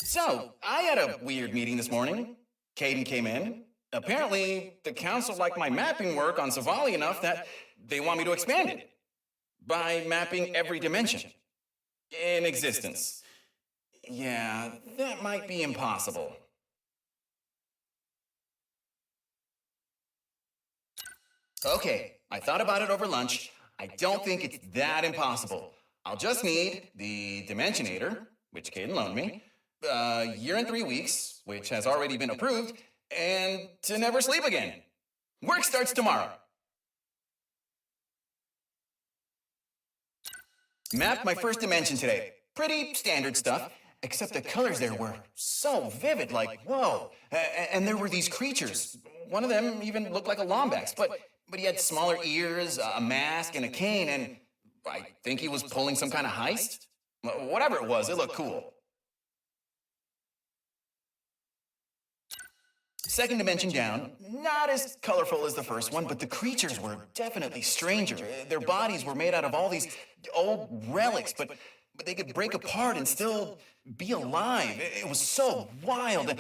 So, I had a weird meeting this morning. Caden came in. Apparently, the council liked my mapping work on Savoli enough that they want me to expand it by mapping every dimension in existence. Yeah, that might be impossible. Okay, I thought about it over lunch. I don't think it's that impossible. I'll just need the Dimensionator, which Caden loaned me, a year and 3 weeks, which has already been approved, and to never sleep again. Work starts tomorrow. Mapped my first dimension today. Pretty standard stuff, except the colors there were so vivid, like, whoa. And there were these creatures. One of them even looked like a Lombax, but he had smaller ears, a mask, and a cane, and I think he was pulling some kind of heist. Whatever it was, it looked cool. Second dimension down, not as colorful as the first one, but the creatures were definitely stranger. Their bodies were made out of all these old relics, but they could break apart and still be alive. It was so wild.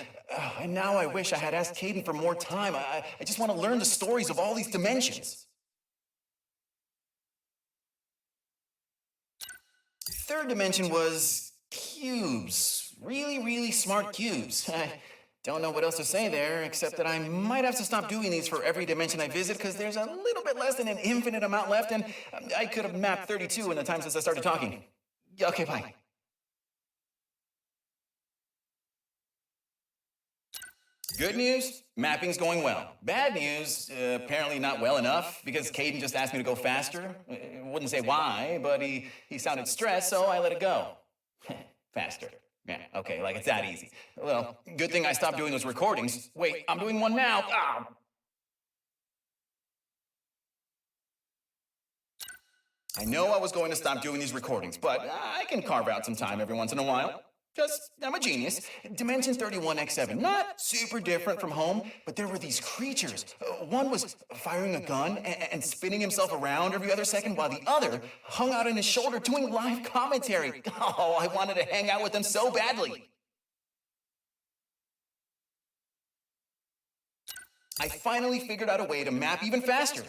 And now I wish I had asked Caden for more time. I just want to learn the stories of all these dimensions. Third dimension was cubes. Really, really smart cubes. I don't know what else to say there, except that I might have to stop doing these for every dimension I visit because there's a little bit less than an infinite amount left, and I could have mapped 32 in the time since I started talking. Okay, bye. Good news, mapping's going well. Bad news, apparently not well enough, because Caden just asked me to go faster. Wouldn't say why, but he sounded stressed, so I let it go. Faster. Yeah, okay, like it's that easy. Well, good thing I stopped doing those recordings. Wait, I'm doing one now. Ah. I know I was going to stop doing these recordings, but I can carve out some time every once in a while. Just, I'm a genius. Dimension 31x7, not super different from home, but there were these creatures. One was firing a gun and spinning himself around every other second, while the other hung out on his shoulder doing live commentary. Oh, I wanted to hang out with them so badly. I finally figured out a way to map even faster.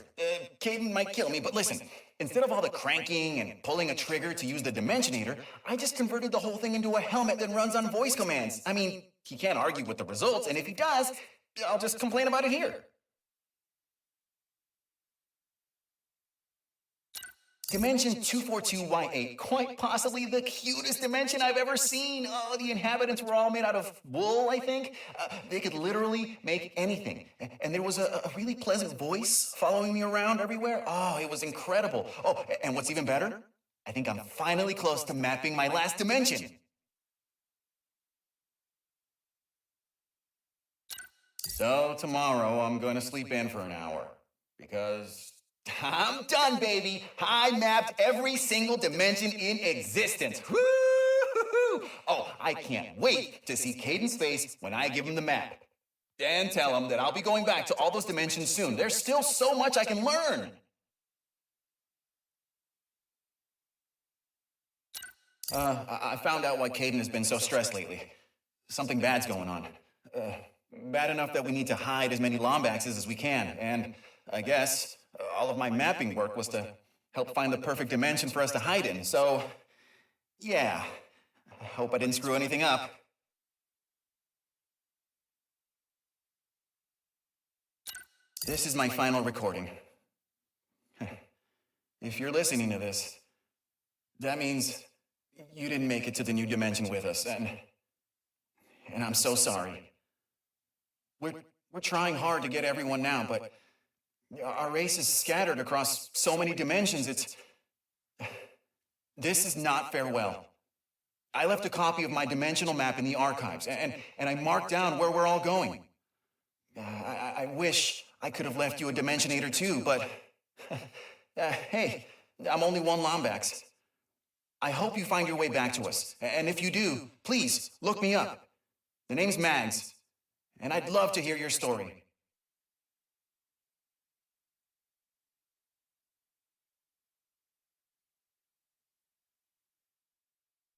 Caden might kill me, but listen. Instead of all the cranking and pulling a trigger to use the Dimensionator, I just converted the whole thing into a helmet that runs on voice commands. I mean, he can't argue with the results, and if he does, I'll just complain about it here. Dimension 242Y8, quite possibly the cutest dimension I've ever seen. Oh, the inhabitants were all made out of wool, I think. They could literally make anything. And there was a really pleasant voice following me around everywhere. Oh, it was incredible. Oh, and what's even better? I think I'm finally close to mapping my last dimension. So tomorrow I'm going to sleep in for an hour because I'm done, baby. I mapped every single dimension in existence. Woo-hoo-hoo! Oh, I can't wait to see Caden's face when I give him the map. And tell him that I'll be going back to all those dimensions soon. There's still so much I can learn. I found out why Caden has been so stressed lately. Something bad's going on. Bad enough that we need to hide as many Lombaxes as we can. And I guess all of my mapping work was to help find the perfect dimension for us to hide in. So, yeah, I hope I didn't screw anything up. This is my final recording. If you're listening to this, that means you didn't make it to the new dimension with us, and I'm so sorry. We're trying hard to get everyone now, but our race is scattered across so many dimensions. This is not farewell. I left a copy of my dimensional map in the archives, and I marked down where we're all going. I wish I could have left you a Dimensionator too, but hey, I'm only one Lombax. I hope you find your way back to us, and if you do, please look me up. The name's Mags, and I'd love to hear your story.